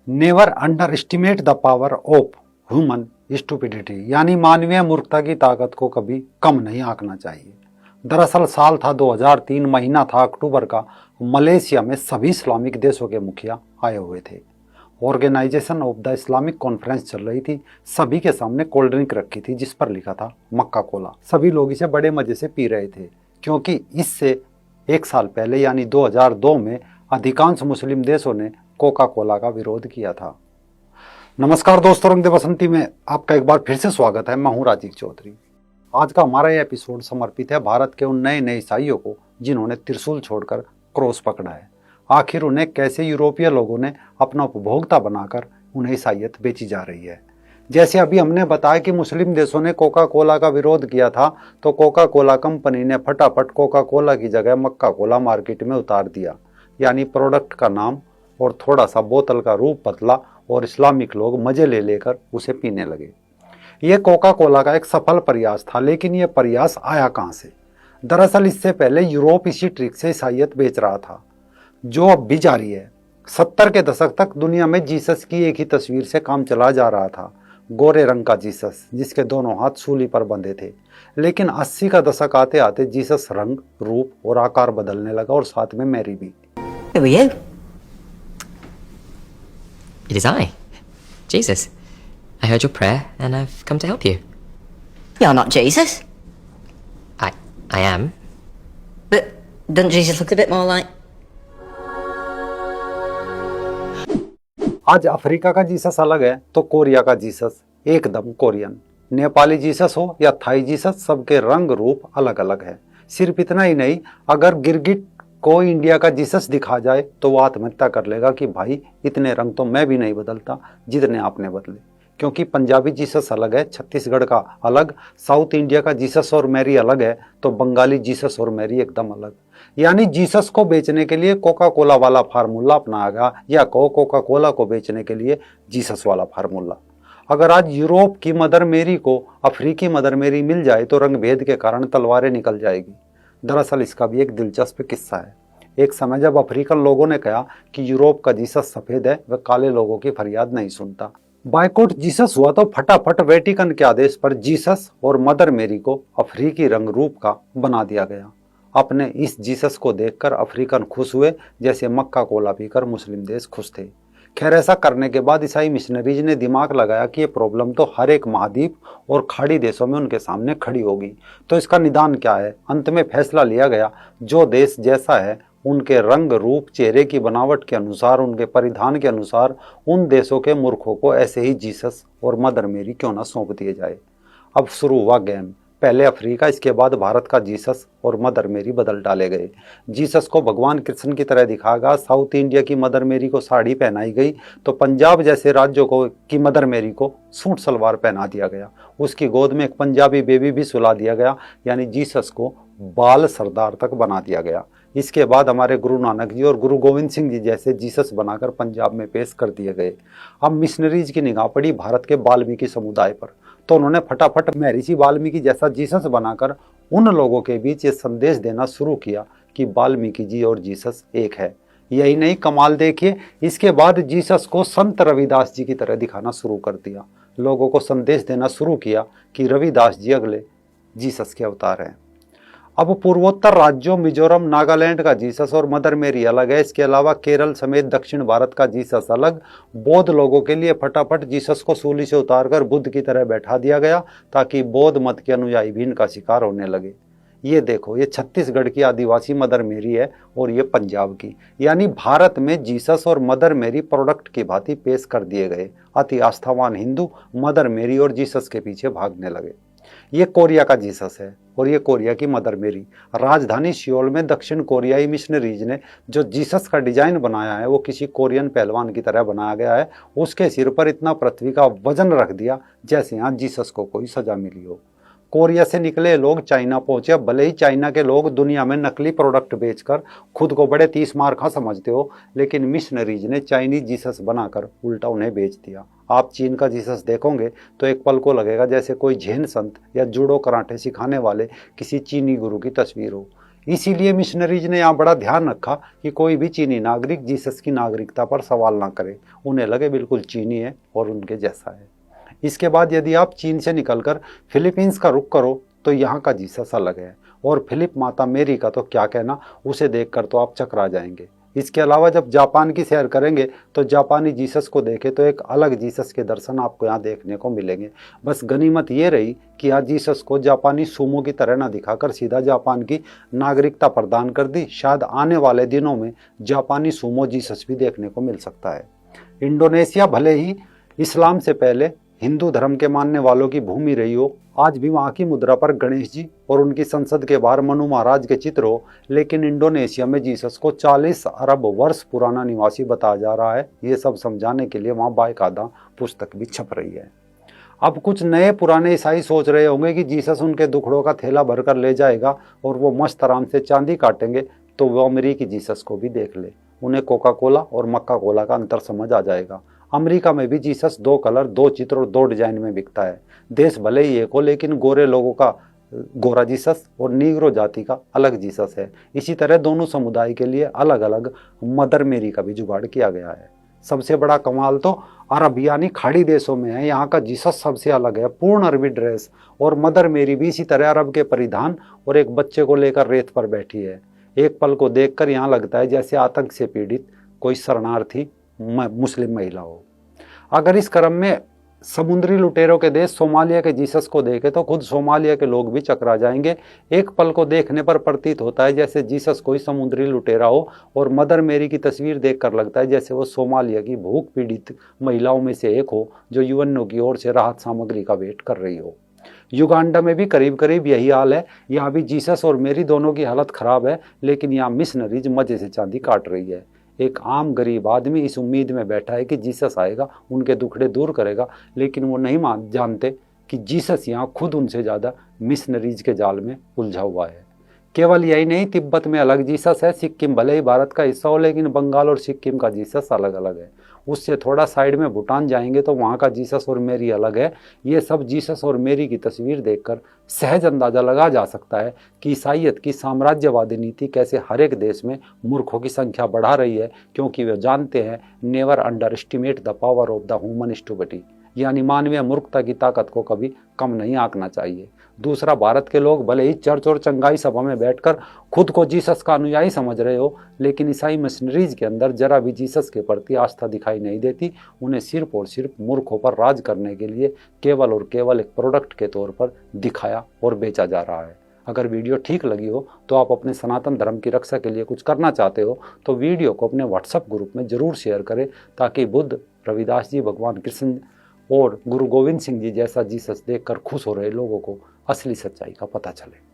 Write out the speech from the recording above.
Never under estimate the power of human stupidity, यानी मानवीय मूर्खता की ताकत को कभी कम नहीं आंकना चाहिए। दरअसल साल था 2003, महीना था अक्टूबर का। मलेशिया में सभी इस्लामिक देशों के मुखिया आए हुए थे। Organisation of the Islamic Conference चल रही थी। सभी के सामने कोल्ड ड्रिंक रखी थी जिस पर लिखा था मक्का कोला। सभी लोग इसे बड़े मजे से पी रहे थे, क्योंकि इससे एक साल पहले यानी 2002 में अधिकांश मुस्लिम देशों ने कोका कोला का विरोध किया था। नमस्कार दोस्तों, रंग दे बसंती में आपका एक बार फिर से स्वागत है। मैं हूं राजीव चौधरी। आज का हमारा यह एपिसोड समर्पित है भारत के उन नए नए ईसाइयों को जिन्होंने त्रिशूल छोड़कर क्रॉस पकड़ा है। आखिर उन्हें कैसे यूरोपीय लोगों ने अपना उपभोक्ता बनाकर उन्हें ईसाइयत बेची जा रही है। जैसे अभी हमने बताया कि मुस्लिम देशों ने कोका कोला का विरोध किया था, तो कोका कोला कंपनी ने फटाफट कोका कोला की जगह मक्का कोला मार्केट में उतार दिया। यानी प्रोडक्ट का नाम और थोड़ा सा बोतल का रूप बदला और इस्लामिक लोग मजे ले लेकर उसे पीने लगे। यह कोका कोला का एक सफल प्रयास था, लेकिन यह प्रयास आया कहां से? दरअसल इससे पहले यूरोप इसी ट्रिक से ईसाइयत बेच रहा था, जो अब भी जारी है। 70 के दशक तक दुनिया में जीसस की एक ही तस्वीर से काम चला जा रहा था, गोरे रंग का जीसस जिसके दोनों हाथ सूली पर बंधे थे। लेकिन 80 का दशक आते आते जीसस रंग, रूप और आकार बदलने लगा, और साथ में मैरी भी। Who are you? It is I, Jesus. I heard your prayer and I've come to help you. You're not Jesus. I am. But doesn't Jesus look a bit more like... आज Africa का Jesus अलग है तो Korea का Jesus एकदम Korean. Nepali Jesus हो या Thai Jesus, सबके रंग रूप अलग अलग है। सिर्फ इतना ही नहीं, अगर गिरगिट को इंडिया का जीसस दिखा जाए तो वो आत्महत्या कर लेगा कि भाई इतने रंग तो मैं भी नहीं बदलता जितने आपने बदले। क्योंकि पंजाबी जीसस अलग है, छत्तीसगढ़ का अलग, साउथ इंडिया का जीसस और मैरी अलग है, तो बंगाली जीसस और मैरी एकदम अलग। यानी जीसस को बेचने के लिए कोका कोला वाला फार्मूला अपनाया गया, या कोका कोला को बेचने के लिए जीसस वाला फार्मूला। अगर आज यूरोप की मदर मेरी को अफ्रीकी मदर मेरी मिल जाए तो रंग भेद के कारण तलवारें निकल जाएगी। दरअसल इसका भी एक दिलचस्प किस्सा है। एक समय जब अफ्रीकन लोगों ने कहा कि यूरोप का जीसस सफेद है, वह काले लोगों की फरियाद नहीं सुनता। बायकॉट जीसस हुआ तो फटाफट वेटिकन के आदेश पर जीसस और मदर मेरी को अफ्रीकी रंग रूप का बना दिया गया। अपने इस जीसस को देखकर अफ्रीकन खुश हुए, जैसे मक्का कोला पीकर मुस्लिम देश खुश थे। खैर, ऐसा करने के बाद ईसाई मिशनरीज ने दिमाग लगाया कि ये प्रॉब्लम तो हर एक महाद्वीप और खाड़ी देशों में उनके सामने खड़ी होगी, तो इसका निदान क्या है? अंत में फैसला लिया गया, जो देश जैसा है उनके रंग रूप, चेहरे की बनावट के अनुसार, उनके परिधान के अनुसार उन देशों के मूर्खों को ऐसे ही जीसस और मदर मेरी क्यों ना सौंप दिए जाए। अब शुरू हुआ गेम। पहले अफ्रीका, इसके बाद भारत का जीसस और मदर मेरी बदल डाले गए। जीसस को भगवान कृष्ण की तरह दिखाया गया, साउथ इंडिया की मदर मेरी को साड़ी पहनाई गई, तो पंजाब जैसे राज्यों को की मदर मेरी को सूट सलवार पहना दिया गया। उसकी गोद में एक पंजाबी बेबी भी सुला दिया गया, यानी जीसस को बाल सरदार तक बना दिया गया। इसके बाद हमारे गुरु नानक जी और गुरु गोविंद सिंह जी जैसे जीसस बनाकर पंजाब में पेश कर दिए गए। अब मिशनरीज की निगाह पड़ी भारत के वाल्मीकि समुदाय पर, तो उन्होंने फटाफट महर्षि वाल्मीकि जैसा जीसस बनाकर उन लोगों के बीच ये संदेश देना शुरू किया कि वाल्मीकि जी और जीसस एक है। यही नहीं, कमाल देखिए, इसके बाद जीसस को संत रविदास जी की तरह दिखाना शुरू कर दिया। लोगों को संदेश देना शुरू किया कि रविदास जी अगले जीसस के अवतार हैं। अब पूर्वोत्तर राज्यों मिजोरम, नागालैंड का जीसस और मदर मेरी अलग है। इसके अलावा केरल समेत दक्षिण भारत का जीसस अलग। बौद्ध लोगों के लिए फटाफट जीसस को सूली से उतारकर बुद्ध की तरह बैठा दिया गया, ताकि बौद्ध मत के अनुयायी भी इनका शिकार होने लगे। ये देखो, ये छत्तीसगढ़ की आदिवासी मदर मेरी है और ये पंजाब की। यानी भारत में जीसस और मदर मेरी प्रोडक्ट की भांति पेश कर दिए गए। अति आस्थावान हिंदू मदर मेरी और जीसस के पीछे भागने लगे। ये कोरिया का जीसस है और ये कोरिया की मदर मेरी। राजधानी सियोल में दक्षिण कोरियाई मिशनरीज ने जो जीसस का डिजाइन बनाया है, वो किसी कोरियन पहलवान की तरह बनाया गया है। उसके सिर पर इतना पृथ्वी का वजन रख दिया जैसे यहाँ जीसस को कोई सजा मिली हो। कोरिया से निकले लोग चाइना पहुंचे। भले ही चाइना के लोग दुनिया में नकली प्रोडक्ट बेचकर खुद को बड़े 30 मार्का समझते हो, लेकिन मिशनरीज ने चाइनीज जीसस बनाकर उल्टा उन्हें बेच दिया। आप चीन का जीसस देखोगे तो एक पल को लगेगा जैसे कोई जैन संत या जूडो कराटे सिखाने वाले किसी चीनी गुरु की तस्वीर हो। इसीलिए मिशनरीज ने यहाँ बड़ा ध्यान रखा कि कोई भी चीनी नागरिक जीसस की नागरिकता पर सवाल ना करे, उन्हें लगे बिल्कुल चीनी है और उनके जैसा है। इसके बाद यदि आप चीन से निकलकर फिलीपींस का रुख करो तो यहाँ का जीसस अलग है, और फिलिप माता मेरी का तो क्या कहना, उसे देखकर तो आप चकरा जाएंगे। इसके अलावा जब जापान की सैर करेंगे तो जापानी जीसस को देखें तो एक अलग जीसस के दर्शन आपको यहाँ देखने को मिलेंगे। बस गनीमत ये रही कि यहाँ जीसस को जापानी सूमो की तरह ना दिखाकर सीधा जापान की नागरिकता प्रदान कर दी। शायद आने वाले दिनों में जापानी सूमो जीसस भी देखने को मिल सकता है। इंडोनेशिया भले ही इस्लाम से पहले हिंदू धर्म के मानने वालों की भूमि रही हो, आज भी वहाँ की मुद्रा पर गणेश जी और उनकी संसद के बाहर मनु महाराज के चित्र हो, लेकिन इंडोनेशिया में जीसस को 40 अरब वर्ष पुराना निवासी बताया जा रहा है। ये सब समझाने के लिए वहाँ बाकायदा पुस्तक भी छप रही है। अब कुछ नए पुराने ईसाई सोच रहे होंगे कि जीसस उनके दुखड़ों का थैला भरकर ले जाएगा और वो मस्त आराम से चांदी काटेंगे, तो वो अमेरिकी जीसस को भी देख ले, उन्हें कोका कोला और मक्का कोला का अंतर समझ आ जाएगा। अमेरिका में भी जीसस 2 कलर, 2 चित्र और 2 डिजाइन में बिकता है। देश भले ही एक हो, लेकिन गोरे लोगों का गोरा जीसस और नीग्रो जाति का अलग जीसस है। इसी तरह दोनों समुदाय के लिए अलग अलग मदर मेरी का भी जुगाड़ किया गया है। सबसे बड़ा कमाल तो अरब यानी खाड़ी देशों में है। यहाँ का जीसस सबसे अलग है, पूर्ण अरबी ड्रेस, और मदर मेरी भी इसी तरह अरब के परिधान और एक बच्चे को लेकर रेत पर बैठी है। एक पल को देखकर यहाँ लगता है जैसे आतंक से पीड़ित कोई शरणार्थी मुस्लिम महिला हो। अगर इस क्रम में समुद्री लुटेरों के देश सोमालिया के जीसस को देखे तो खुद सोमालिया के लोग भी चकरा जाएंगे। एक पल को देखने पर प्रतीत होता है जैसे जीसस कोई समुद्री लुटेरा हो, और मदर मेरी की तस्वीर देखकर लगता है जैसे वो सोमालिया की भूख पीड़ित महिलाओं में से एक हो जो यूएनओ की ओर से राहत सामग्री का वेट कर रही हो। युगांडा में भी करीब करीब यही हाल है। यहाँ भी जीसस और मेरी दोनों की हालत खराब है, लेकिन यहाँ मिशनरीज मजे से चांदी काट रही है। एक आम गरीब आदमी इस उम्मीद में बैठा है कि जीसस आएगा, उनके दुखड़े दूर करेगा, लेकिन वो नहीं जानते कि जीसस यहाँ खुद उनसे ज़्यादा मिशनरीज के जाल में उलझा हुआ है। केवल यही नहीं, तिब्बत में अलग जीसस है। सिक्किम भले ही भारत का हिस्सा हो, लेकिन बंगाल और सिक्किम का जीसस अलग अलग है। उससे थोड़ा साइड में भूटान जाएंगे तो वहाँ का जीसस और मेरी अलग है। ये सब जीसस और मेरी की तस्वीर देखकर सहज अंदाजा लगा जा सकता है कि ईसाइयत की साम्राज्यवादी नीति कैसे हर एक देश में मूर्खों की संख्या बढ़ा रही है, क्योंकि वे जानते हैं never under estimate the power of the human stupidity, यानी मानवीय मूर्खता की ताकत को कभी कम नहीं आंकना चाहिए। दूसरा, भारत के लोग भले ही चर्च और चंगाई सभा में बैठकर खुद को जीसस का अनुयायी समझ रहे हो, लेकिन ईसाई मिशनरीज के अंदर जरा भी जीसस के प्रति आस्था दिखाई नहीं देती। उन्हें सिर्फ और सिर्फ मूर्खों पर राज करने के लिए केवल और केवल एक प्रोडक्ट के तौर पर दिखाया और बेचा जा रहा है। अगर वीडियो ठीक लगी हो तो आप अपने सनातन धर्म की रक्षा के लिए कुछ करना चाहते हो तो वीडियो को अपने व्हाट्सएप ग्रुप में जरूर शेयर करें, ताकि बुद्ध, रविदास जी, भगवान कृष्ण और गुरु गोविंद सिंह जी जैसा जीसस देखकर खुश हो रहे लोगों को असली सच्चाई का पता चले।